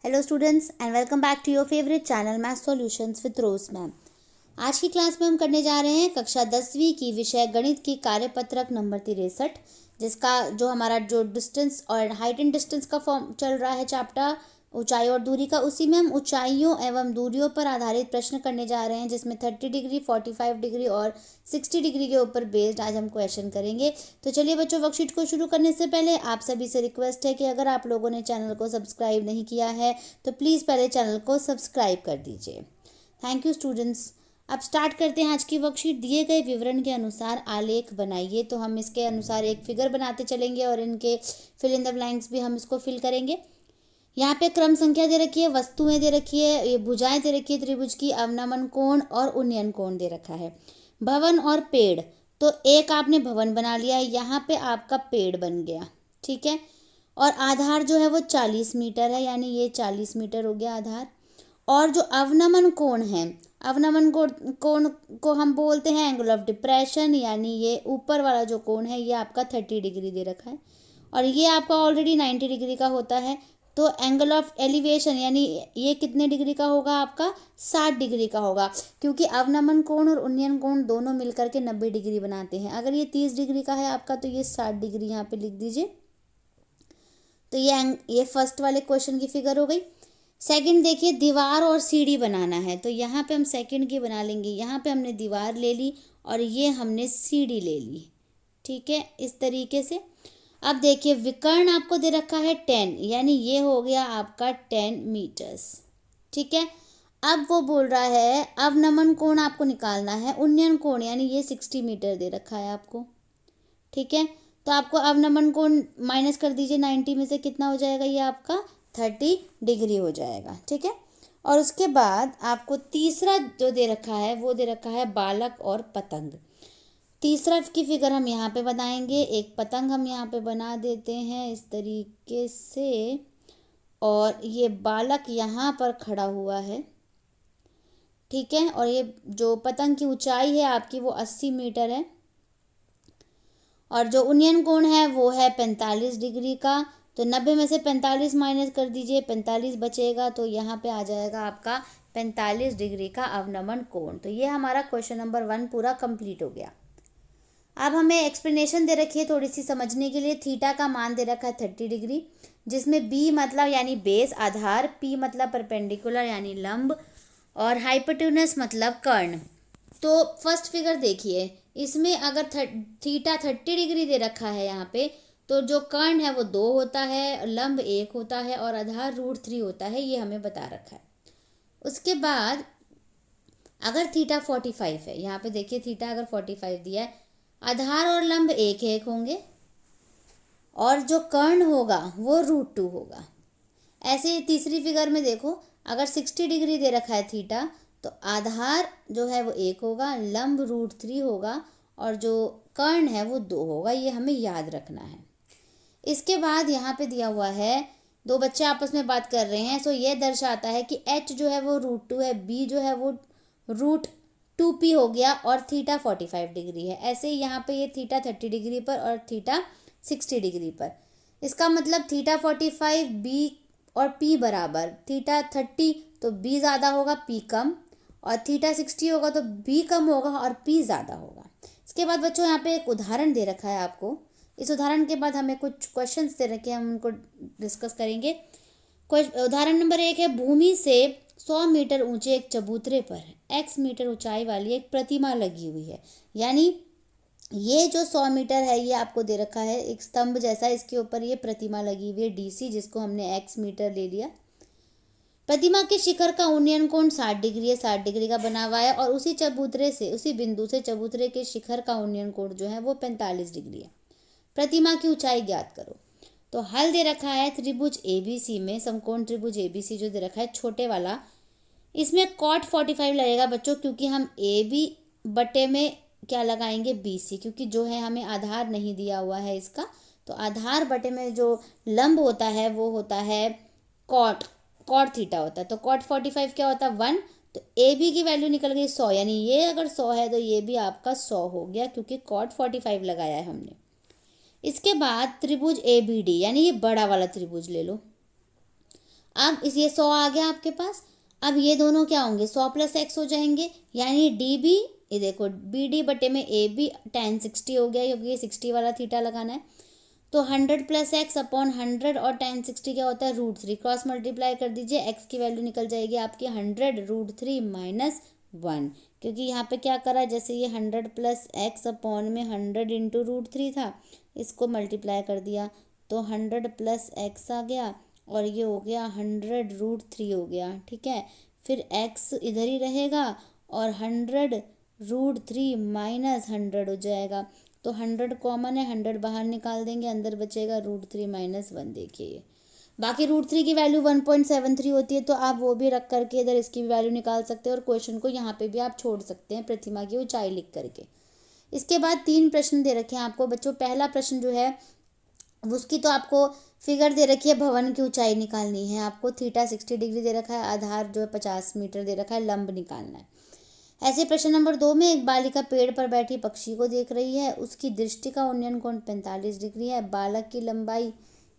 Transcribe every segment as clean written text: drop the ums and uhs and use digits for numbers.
Hello students and welcome back to your favourite channel math solutions with Rose ma'am. आज की class में हम करने जा रहे हैं कक्षा 10वीं की विषय गणित की कार्यपत्रक नंबर 63, जिसका जो डिस्टेंस और हाइट एंड डिस्टेंस का फॉर्म चल रहा है चैप्टर ऊंचाई और दूरी का। उसी में हम ऊंचाइयों एवं दूरियों पर आधारित प्रश्न करने जा रहे हैं, जिसमें 30 डिग्री, 45 डिग्री और 60 डिग्री के ऊपर बेस्ड आज हम क्वेश्चन करेंगे। तो चलिए बच्चों, वर्कशीट को शुरू करने से पहले आप सभी से रिक्वेस्ट है कि अगर आप लोगों ने चैनल को सब्सक्राइब नहीं किया है तो प्लीज़ पहले चैनल को सब्सक्राइब कर दीजिए। Thank you students. अब स्टार्ट करते हैं आज की वर्कशीट। दिए गए विवरण के अनुसार आलेख बनाइए। तो हम इसके अनुसार एक फिगर बनाते चलेंगे और इनके फिल इन द ब्लैंक्स भी हम इसको फिल करेंगे। यहाँ पे क्रम संख्या दे रखी है, वस्तुएं दे रखी है, ये भुजाएं दे रखी है त्रिभुज की, अवनमन कोण और उन्नयन कोण दे रखा है। भवन और पेड़, तो एक आपने भवन बना लिया, यहाँ पे आपका पेड़ बन गया, ठीक है। और आधार जो है वो 40 मीटर है, यानी ये 40 मीटर हो गया आधार। और जो अवनमन कोण है, अवनमन कोण को हम बोलते हैं एंगल ऑफ डिप्रेशन, यानी ये ऊपर वाला जो कोण है ये आपका 30 डिग्री दे रखा है और ये आपका ऑलरेडी 90 डिग्री का होता है। तो एंगल ऑफ एलिवेशन यानी ये कितने डिग्री का होगा आपका, 60 डिग्री का होगा, क्योंकि अवनमन कोण और उन्नयन कोण दोनों मिलकर के 90 डिग्री बनाते हैं। अगर ये 30 डिग्री का है आपका तो ये 60 डिग्री यहाँ पे लिख दीजिए। तो ये फर्स्ट वाले क्वेश्चन की फिगर हो गई। सेकंड देखिए, दीवार और सीढ़ी बनाना है, तो यहाँ पे हम सेकंड की बना लेंगे। यहाँ पे हमने दीवार ले ली और ये हमने सीढ़ी ले ली, ठीक है, इस तरीके से। अब देखिए विकर्ण आपको दे रखा है 10, यानी ये हो गया आपका 10 मीटर्स, ठीक है। अब वो बोल रहा है अवनमन कोण आपको निकालना है, उन्नयन कोण यानी ये 60 मीटर दे रखा है आपको, ठीक है। तो आपको अवनमन कोण माइनस कर दीजिए 90 में से, कितना हो जाएगा, ये आपका 30 डिग्री हो जाएगा, ठीक है। और उसके बाद आपको तीसरा जो दे रखा है वो दे रखा है बालक और पतंग। तीसरा की फिगर हम यहाँ पे बनाएंगे। एक पतंग हम यहाँ पे बना देते हैं इस तरीके से, और ये बालक यहाँ पर खड़ा हुआ है, ठीक है। और ये जो पतंग की ऊंचाई है आपकी वो 80 मीटर है और जो उन्नयन कोण है वो है 45 डिग्री का। तो 90 में से 45 माइनस कर दीजिए, 45 बचेगा, तो यहाँ पे आ जाएगा आपका 45 डिग्री का अवनमन कोण। तो ये हमारा क्वेश्चन नंबर 1 पूरा कंप्लीट हो गया। अब हमें एक्सप्लेनेशन दे रखी है थोड़ी सी समझने के लिए। थीटा का मान दे रखा है 30 डिग्री, जिसमें बी मतलब यानी बेस आधार, पी मतलब परपेंडिकुलर यानी लंब, और हाइपोटेन्यूस मतलब कर्ण। तो फर्स्ट फिगर देखिए, इसमें अगर थीटा 30 डिग्री दे रखा है यहाँ पे, तो जो कर्ण है वो 2 होता है, लंब 1 होता है और आधार √3 होता है, ये हमें बता रखा है। उसके बाद अगर थीटा 45 है, यहाँ पे देखिए थीटा अगर 45 दिया है, आधार और लंब 1 होंगे और जो कर्ण होगा वो √2 होगा। ऐसे ही तीसरी फिगर में देखो, अगर 60 डिग्री दे रखा है थीटा, तो आधार जो है वो 1 होगा, लंब √3 होगा और जो कर्ण है वो 2 होगा। ये हमें याद रखना है। इसके बाद यहाँ पे दिया हुआ है, दो बच्चे आपस में बात कर रहे हैं, सो ये दर्शाता है कि h जो है वो √2 है, b जो है वो √2p हो गया और थीटा 45 डिग्री है। ऐसे ही यहाँ पे ये थीटा 30 डिग्री पर और थीटा 60 डिग्री पर। इसका मतलब थीटा 45 b और p बराबर, थीटा 30 तो b ज़्यादा होगा p कम, और थीटा 60 होगा तो b कम होगा और p ज़्यादा होगा। इसके बाद बच्चों यहाँ पे एक उदाहरण दे रखा है आपको। इस उदाहरण के बाद हमें कुछ क्वेश्चंस दे रखे हैं, हम उनको डिस्कस करेंगे। उदाहरण नंबर 1 है, भूमि से 100 मीटर ऊंचे एक चबूतरे पर x मीटर ऊंचाई वाली एक प्रतिमा लगी हुई है। यानी ये जो 100 मीटर है ये आपको दे रखा है एक स्तंभ जैसा, इसके ऊपर ये प्रतिमा लगी हुई है DC, जिसको हमने x मीटर ले लिया। प्रतिमा के शिखर का उन्नयन कोण 60 डिग्री है, 60 डिग्री का बना हुआ है, और उसी चबूतरे से, उसी बिंदु से चबूतरे के शिखर का उन्नयन कोण जो है वो 45 डिग्री है। प्रतिमा की ऊंचाई ज्ञात करो। तो हल दे रखा है त्रिभुज ABC में, समकोण त्रिभुज ABC जो दे रखा है छोटे वाला, इसमें cot 45 लगेगा बच्चों, क्योंकि हम AB बटे में क्या लगाएंगे, BC, क्योंकि जो है हमें आधार नहीं दिया हुआ है इसका। तो आधार बटे में जो लंब होता है वो होता है cot थीटा होता है। तो cot 45 क्या होता है, 1। तो AB की वैल्यू निकल गई 100, यानी ये अगर 100 है तो ये भी आपका 100 हो गया, क्योंकि cot 45 लगाया है हमने। इसके बाद त्रिभुज ABD, यानी ये बड़ा वाला त्रिभुज ले लो। अब ये 100 आ गया आपके पास। अब ये दोनों क्या होंगे, 100 + x हो जाएंगे, यानी डी बी, ये देखो बी डी बटे में ए बी tan 60 हो गया, क्योंकि ये 60 वाला थीटा लगाना है। तो 100 + x अपॉन 100 और tan 60 क्या होता है √3, क्रॉस मल्टीप्लाई कर दीजिए, x की वैल्यू निकल जाएगी आपकी 100 √3 - 1, क्योंकि यहाँ पे क्या करा, जैसे ये 100 + x अपॉन में 100 इंटू √3 था, इसको मल्टीप्लाई कर दिया तो 100 + x आ गया और ये हो गया 100 √3 हो गया। ठीक है, फिर x इधर ही रहेगा और 100 √3 - 100 हो जाएगा। तो 100 कॉमन है, 100 बाहर निकाल देंगे, अंदर बचेगा √3 - 1। देखिए बाकी √3 की वैल्यू 1.73 होती है, तो आप वो भी रख करके इधर इसकी भी वैल्यू निकाल सकते हैं और क्वेश्चन को यहाँ पे भी आप छोड़ सकते हैं प्रतिमा की ऊंचाई लिख करके। इसके बाद 3 प्रश्न दे रखे हैं आपको बच्चों। पहला प्रश्न जो है उसकी तो आपको फिगर दे रखी है, भवन की ऊंचाई निकालनी है आपको, थीटा 60 डिग्री दे रखा है, आधार जो है 50 मीटर दे रखा है, लंब निकालना है। ऐसे प्रश्न नंबर 2 में एक बालिका पेड़ पर बैठी पक्षी को देख रही है, उसकी दृष्टि का उन्नयन कोण 45 डिग्री है, बालक की लंबाई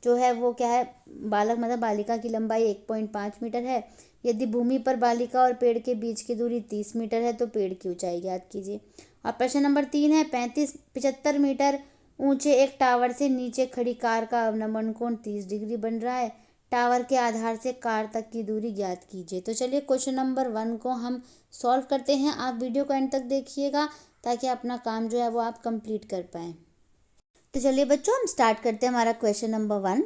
जो है वो क्या है, बालक मतलब बालिका की लंबाई 1.5 मीटर है। यदि भूमि पर बालिका और पेड़ के बीच की दूरी 30 मीटर है तो पेड़ की ऊंचाई ज्ञात कीजिए। और प्रश्न नंबर 3 है, 75 मीटर ऊंचे एक टावर से नीचे खड़ी कार का अवनमन कोण 30 डिग्री बन रहा है, टावर के आधार से कार तक की दूरी ज्ञात कीजिए। तो चलिए क्वेश्चन नंबर 1 को हम सॉल्व करते हैं। आप वीडियो को एंड तक देखिएगा ताकि अपना काम जो है वो आप कंप्लीट कर पाएँ। तो चलिए बच्चों हम स्टार्ट करते हैं हमारा क्वेश्चन नंबर 1।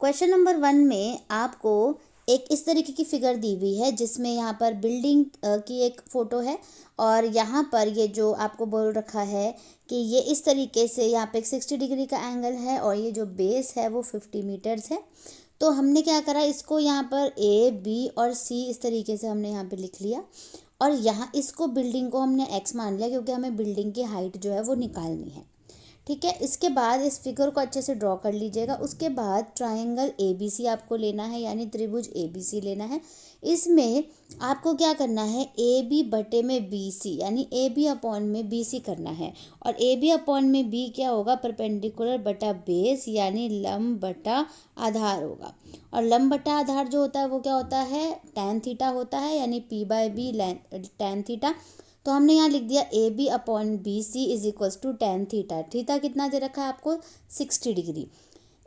क्वेश्चन नंबर 1 में आपको एक इस तरीके की फिगर दी हुई है जिसमें यहाँ पर बिल्डिंग की एक फ़ोटो है और यहाँ पर ये जो आपको बोल रखा है कि ये इस तरीके से यहाँ पे 60 डिग्री का एंगल है और ये जो बेस है वो 50 मीटर्स है। तो हमने क्या करा, इसको यहाँ पर A, B और C इस तरीके से हमने यहाँ पे लिख लिया और यहाँ इसको बिल्डिंग को हमने x मान लिया क्योंकि हमें बिल्डिंग की हाइट जो है वो निकालनी है। ठीक है, इसके बाद इस फिगर को अच्छे से ड्रॉ कर लीजिएगा। उसके बाद ट्रायंगल ABC आपको लेना है, यानी त्रिभुज ABC लेना है। इसमें आपको क्या करना है, AB बटे में BC यानी AB अपॉन में BC करना है और AB अपॉन में B क्या होगा, परपेंडिकुलर बटा बेस यानी लंब बटा आधार होगा। और लंब बटा आधार जो होता है वो क्या होता है, tan थीटा होता है, यानी P/B tan थीटा। तो हमने यहाँ लिख दिया AB upon BC is equals to tan theta. Theta कितना दे रखा है आपको, 60 डिग्री।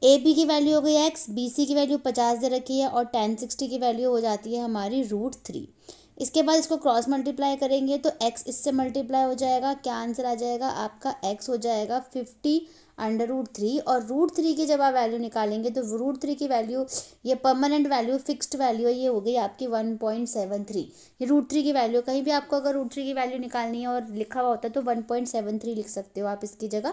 AB की वैल्यू हो गई x, BC की वैल्यू 50 दे रखी है और tan 60 की वैल्यू हो जाती है हमारी √3। इसके बाद इसको क्रॉस मल्टीप्लाई करेंगे तो x इससे मल्टीप्लाई हो जाएगा, क्या आंसर आ जाएगा आपका, x हो जाएगा 50/√3 और √3 की जब आप वैल्यू निकालेंगे तो √3 की वैल्यू ये परमानेंट वैल्यू फिक्स्ड वैल्यू है, ये हो गई आपकी 1.73। ये √3 की वैल्यू, कहीं भी आपको अगर √3 की वैल्यू निकालनी है और लिखा हुआ होता है तो 1.73 लिख सकते हो आप इसकी जगह।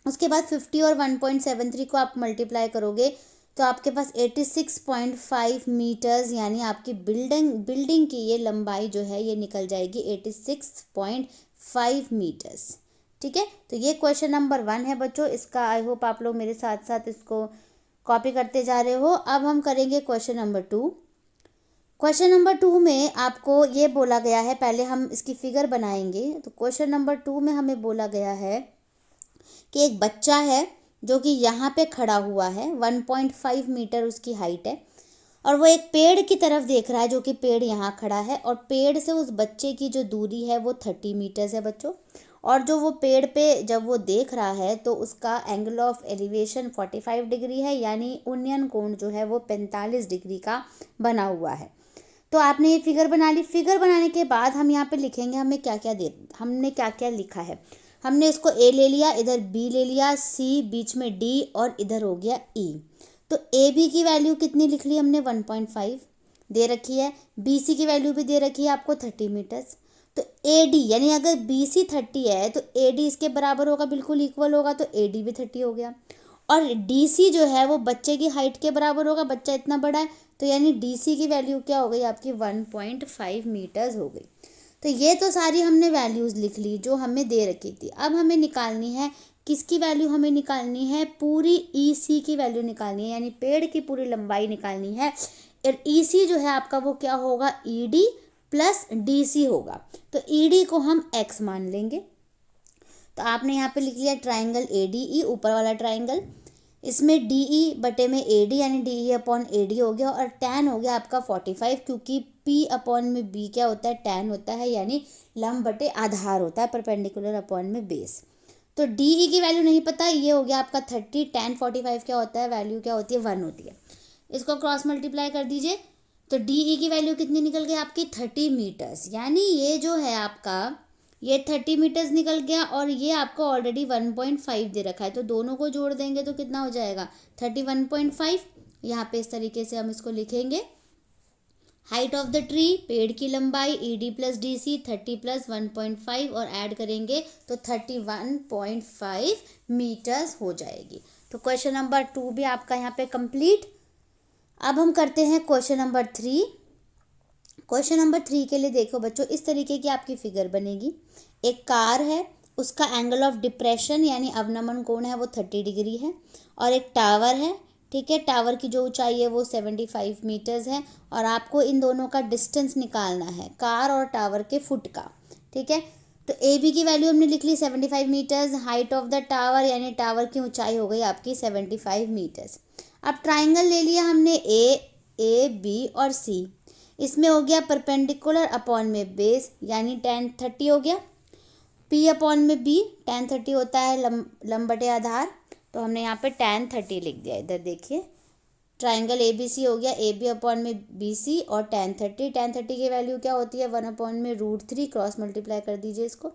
उसके बाद 50 और 1.73 को आप मल्टीप्लाई करोगे तो आपके पास 86.5 मीटर्स यानी आपकी बिल्डिंग की ये लंबाई जो है ये निकल जाएगी 86.5 मीटर्स। ठीक है, तो ये क्वेश्चन नंबर 1 है बच्चों। इसका आई होप आप लोग मेरे साथ साथ इसको कॉपी करते जा रहे हो। अब हम करेंगे क्वेश्चन नंबर 2। क्वेश्चन नंबर 2 में आपको ये बोला गया है, पहले हम इसकी फिगर बनाएंगे। तो क्वेश्चन नंबर 2 में हमें बोला गया है कि एक बच्चा है जो कि यहाँ पे खड़ा हुआ है, 1.5 मीटर उसकी हाइट है और वो एक पेड़ की तरफ देख रहा है जो कि पेड़ यहाँ खड़ा है और पेड़ से उस बच्चे की जो दूरी है वो 30 मीटर्स है बच्चों। और जो वो पेड़ पे जब वो देख रहा है तो उसका एंगल ऑफ एलिवेशन 45 डिग्री है, यानी उन्नयन कोण जो है वो 45 डिग्री का बना हुआ है। तो आपने ये फिगर बना ली। फिगर बनाने के बाद हम यहाँ पे लिखेंगे हमने क्या क्या लिखा है। हमने इसको A ले लिया, इधर B ले लिया, C बीच में D और इधर हो गया E। तो AB की वैल्यू कितनी लिख ली हमने, 1.5 दे रखी है। BC की वैल्यू भी दे रखी है आपको 30 मीटर्स। तो AD यानी अगर BC 30 है तो AD इसके बराबर होगा, बिल्कुल इक्वल होगा, तो AD भी 30 हो गया। और DC जो है वो बच्चे की हाइट के बराबर होगा, बच्चा इतना बड़ा है, तो यानी DC की वैल्यू क्या हो गई आपकी, 1.5 मीटर्स हो गई। तो ये तो सारी हमने वैल्यूज़ लिख ली जो हमें दे रखी थी। अब हमें निकालनी है किसकी वैल्यू, हमें निकालनी है पूरी EC की वैल्यू निकालनी है, यानी पेड़ की पूरी लंबाई निकालनी है। और EC जो है आपका वो क्या होगा, ED प्लस DC होगा। तो ED को हम x मान लेंगे। तो आपने यहाँ पे लिख लिया ट्राइंगल ADE, ऊपर वाला ट्राइंगल। इसमें डी ई बटे में ए डी यानी D E upon A D हो गया, और टैन हो गया आपका 45, क्योंकि पी अपॉन में बी क्या होता है, टैन होता है, यानी लंब बटे आधार होता है, परपेंडिकुलर अपॉन में बेस। तो डी ई की वैल्यू नहीं पता, ये हो गया आपका 30, टैन 45 क्या होता है, वैल्यू क्या होती है, 1 होती है। इसको क्रॉस मल्टीप्लाई कर दीजिए, तो डी ई की वैल्यू कितनी निकल गई आपकी, 30 मीटर्स, यानी ये जो है आपका ये 30 मीटर्स निकल गया, और ये आपको ऑलरेडी 1.5 दे रखा है, तो दोनों को जोड़ देंगे तो कितना हो जाएगा, 31.5। यहाँ पे इस तरीके से हम इसको लिखेंगे, हाइट ऑफ द ट्री, पेड़ की लंबाई, E D plus D C, 30 plus 1.5 और ऐड करेंगे तो 31.5 मीटर्स हो जाएगी। तो क्वेश्चन नंबर 2 भी आपका यहाँ पे कंप्लीट। अब हम करते हैं क्वेश्चन नंबर 3। क्वेश्चन नंबर 3 के लिए देखो बच्चों, इस तरीके की आपकी फिगर बनेगी। एक कार है, उसका एंगल ऑफ डिप्रेशन यानी अवनमन कोण है वो 30 डिग्री है, और एक टावर है, ठीक है, टावर की जो ऊंचाई है वो 75 मीटर्स है, और आपको इन दोनों का डिस्टेंस निकालना है, कार और टावर के फुट का, ठीक है। तो ए बी की वैल्यू हमने लिख ली 75 metres, height of the tower यानी टावर की ऊंचाई हो गई आपकी 75 मीटर्स। अब ट्राइंगल ले लिया हमने ए बी और सी, इसमें हो गया परपेंडिकुलर अपॉन में बेस यानी tan 30 हो गया, पी अपॉन में बी, tan 30 होता है लंब बटे आधार, तो हमने यहाँ पे tan 30 लिख दिया। इधर देखिए ट्राइंगल ए बी सी हो गया, ए बी अपॉन में बी सी और tan 30 की वैल्यू क्या होती है, 1 अपॉन में √3, क्रॉस मल्टीप्लाई कर दीजिए इसको,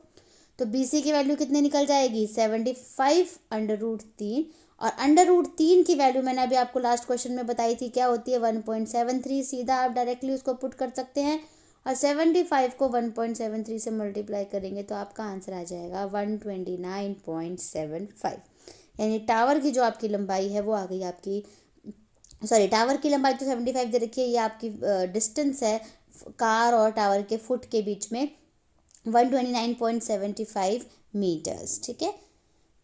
तो बी सी की वैल्यू कितने निकल जाएगी, 75 √3, और √3 की वैल्यू मैंने अभी आपको लास्ट क्वेश्चन में बताई थी क्या होती है, 1.73। सीधा आप डायरेक्टली उसको पुट कर सकते हैं, और 75 को 1.73 से मल्टीप्लाई करेंगे तो आपका आंसर आ जाएगा 129.75, यानी टावर की जो आपकी लंबाई है वो आ गई आपकी, सॉरी टावर की लंबाई तो 75 दे रखी है, ये आपकी डिस्टेंस है कार और टावर के फुट के बीच में 129.75 मीटर्स, ठीक है।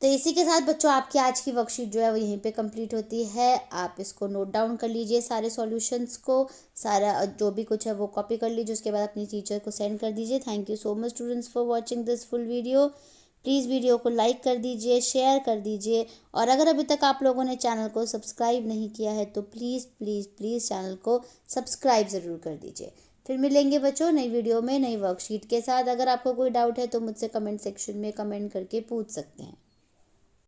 तो इसी के साथ बच्चों आपकी आज की वर्कशीट जो है वो यहीं पे कंप्लीट होती है। आप इसको नोट डाउन कर लीजिए सारे सॉल्यूशंस को, सारा जो भी कुछ है वो कॉपी कर लीजिए, उसके बाद अपनी टीचर को सेंड कर दीजिए। Thank you so much students for watching this full video. Please video को लाइक कर दीजिए, शेयर कर दीजिए, और अगर अभी तक आप लोगों ने चैनल को सब्सक्राइब नहीं किया है तो प्लीज़ प्लीज़ प्लीज़ चैनल को सब्सक्राइब ज़रूर कर दीजिए। फिर मिलेंगे बच्चों नई वीडियो में नई वर्कशीट के साथ। अगर आपको कोई डाउट है तो मुझसे कमेंट सेक्शन में कमेंट करके पूछ सकते हैं।